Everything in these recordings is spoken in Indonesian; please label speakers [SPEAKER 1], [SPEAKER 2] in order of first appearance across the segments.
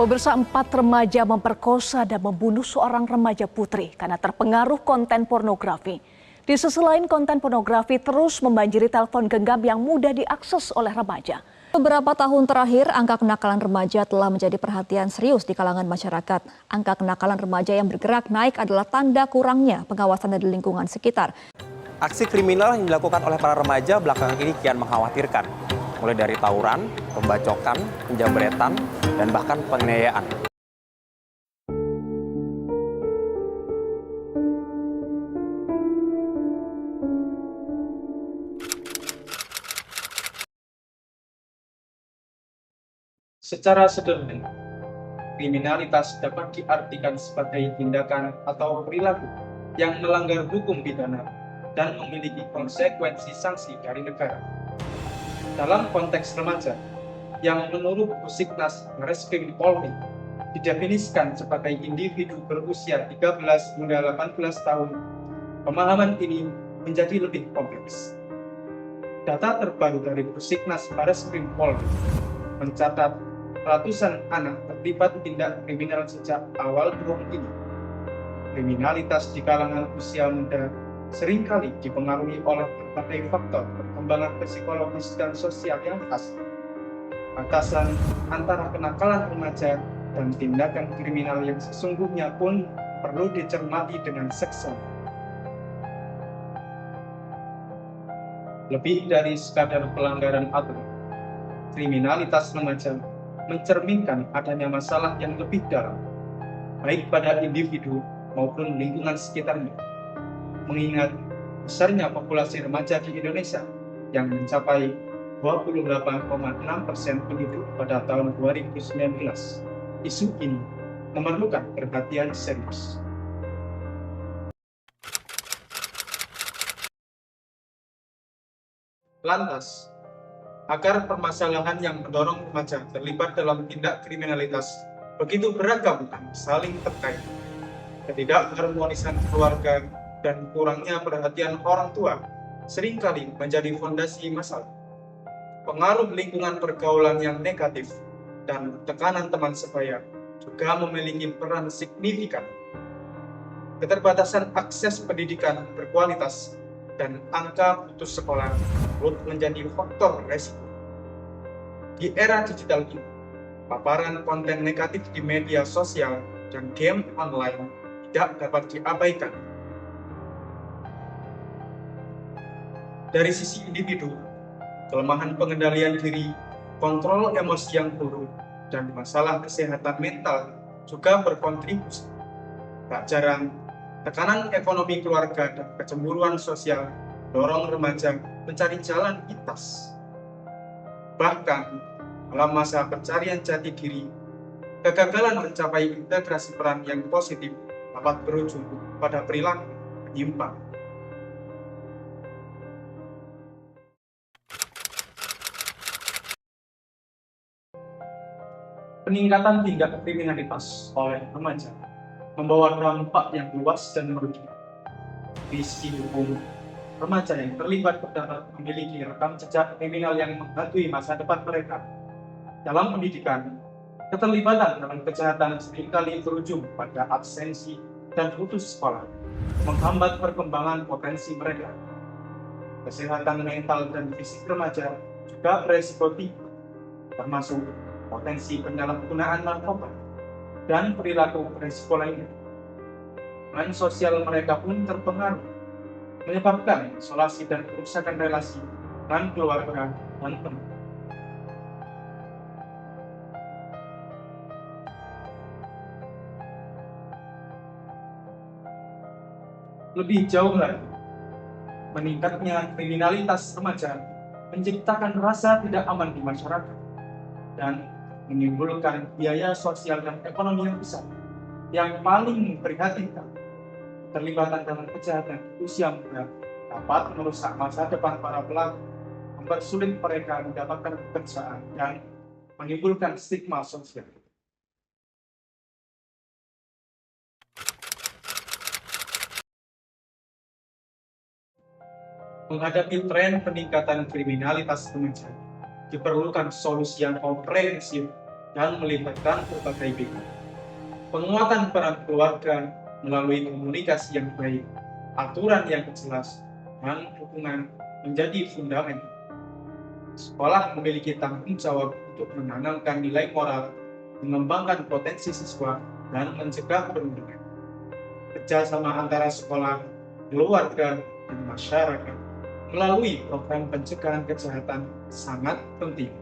[SPEAKER 1] Pemirsa, 4 remaja memperkosa dan membunuh seorang remaja putri karena terpengaruh konten pornografi. Di sisi lain, konten pornografi terus membanjiri telepon genggam yang mudah diakses oleh remaja. Beberapa tahun terakhir, angka kenakalan remaja telah menjadi perhatian serius di kalangan masyarakat. Angka kenakalan remaja yang bergerak naik adalah tanda kurangnya pengawasan dari lingkungan sekitar.
[SPEAKER 2] Aksi kriminal yang dilakukan oleh para remaja belakangan ini kian mengkhawatirkan, mulai dari tawuran, pembacokan, penjambretan, dan bahkan penganiayaan.
[SPEAKER 3] Secara sederhana, kriminalitas dapat diartikan sebagai tindakan atau perilaku yang melanggar hukum pidana dan memiliki konsekuensi sanksi dari negara. Dalam konteks remaja, yang menurut Pusiknas Bareskrim Polri didefinisikan sebagai individu berusia 13 hingga 18 tahun, pemahaman ini menjadi lebih kompleks. Data terbaru dari Pusiknas Bareskrim Polri mencatat ratusan anak terlibat tindak kriminal sejak awal tahun ini. Kriminalitas di kalangan usia muda seringkali dipengaruhi oleh berbagai faktor perkembangan psikologis dan sosial yang khas. Batasan antara kenakalan remaja dan tindakan kriminal yang sesungguhnya pun perlu dicermati dengan seksama. Lebih dari sekadar pelanggaran aturan, kriminalitas remaja mencerminkan adanya masalah yang lebih dalam, baik pada individu maupun lingkungan sekitarnya. Mengingat besarnya populasi remaja di Indonesia yang mencapai 28,6% penduduk pada tahun 2019, isu ini memerlukan perhatian serius. Lantas, agar permasalahan yang mendorong remaja terlibat dalam tindak kriminalitas begitu beragam dan saling terkait, ketidakharmonisan keluarga dan kurangnya perhatian orang tua seringkali menjadi fondasi masalah. Pengaruh lingkungan pergaulan yang negatif dan tekanan teman sebaya juga memiliki peran signifikan. Keterbatasan akses pendidikan berkualitas dan angka putus sekolah turut menjadi faktor resiko. Di era digital ini, paparan konten negatif di media sosial dan game online tidak dapat diabaikan. Dari sisi individu, kelemahan pengendalian diri, kontrol emosi yang buruk, dan masalah kesehatan mental juga berkontribusi. Tak jarang, tekanan ekonomi keluarga dan kecemburuan sosial dorong remaja mencari jalan pintas. Bahkan, dalam masa pencarian jati diri, kegagalan mencapai integrasi peran yang positif dapat berujung pada perilaku menyimpang. Peningkatan tindak kriminalitas oleh remaja membawa dampak yang luas dan merugikan. Di sisi hukum, remaja yang terlibat dapat memiliki rekam jejak kriminal yang menghantui masa depan mereka. Dalam pendidikan, keterlibatan dalam kejahatan seringkali berujung pada absensi dan putus sekolah, menghambat perkembangan potensi mereka. Kesehatan mental dan fisik remaja juga beresiko tinggi, termasuk potensi penyalahgunaan narkoba dan perilaku beresiko lainnya. Lingkungan sosial mereka pun terpengaruh, menyebabkan isolasi dan kerusakan relasi dengan keluarga dan teman. Lebih jauh lagi, meningkatnya kriminalitas remaja menciptakan rasa tidak aman di masyarakat dan menimbulkan biaya sosial dan ekonomi yang besar. Yang paling memprihatinkan, keterlibatan dalam kejahatan usia muda dapat merusak masa depan para pelaku, mempersulit mereka mendapatkan pekerjaan, dan menimbulkan stigma sosial. Menghadapi tren peningkatan kriminalitas remaja, diperlukan solusi yang komprehensif dan melibatkan berbagai pihak. Penguatan peran keluarga melalui komunikasi yang baik, aturan yang jelas, dan dukungan menjadi fundamental. Sekolah memiliki tanggung jawab untuk menanamkan nilai moral, mengembangkan potensi siswa, dan mencegah perundungan. Kerjasama antara sekolah, keluarga, dan masyarakat melalui program pencegahan kejahatan sangat penting.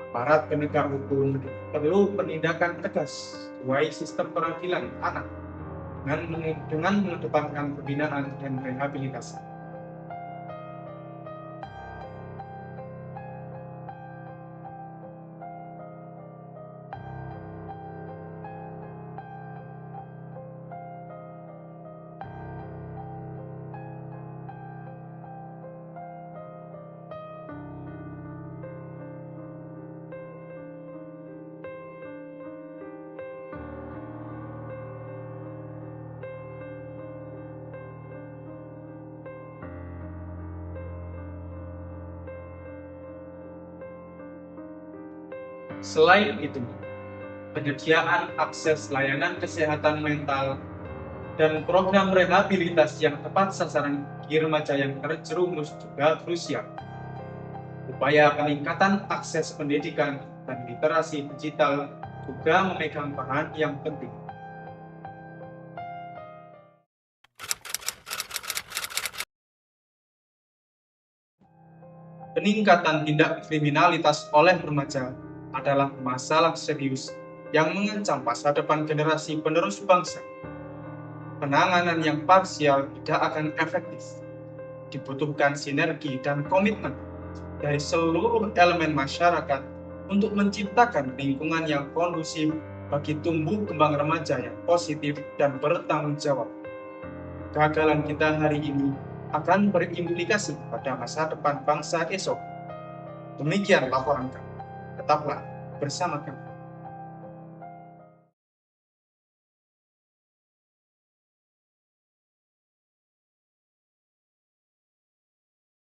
[SPEAKER 3] Aparat penegak hukum perlu penindakan tegas sesuai sistem peradilan anak dengan mengedepankan pembinaan dan rehabilitasi. Selain itu, penyediaan akses layanan kesehatan mental dan program rehabilitasi yang tepat sasaran bagi remaja yang terjerumus juga krusial. Upaya peningkatan akses pendidikan dan literasi digital juga memegang peran yang penting. Peningkatan tindak kriminalitas oleh remaja adalah masalah serius yang mengancam masa depan generasi penerus bangsa. Penanganan yang parsial tidak akan efektif. Dibutuhkan sinergi dan komitmen dari seluruh elemen masyarakat untuk menciptakan lingkungan yang kondusif bagi tumbuh kembang remaja yang positif dan bertanggung jawab. Kegagalan kita hari ini akan berimplikasi pada masa depan bangsa esok. Demikian laporan kami. Tetaplah bersama kami.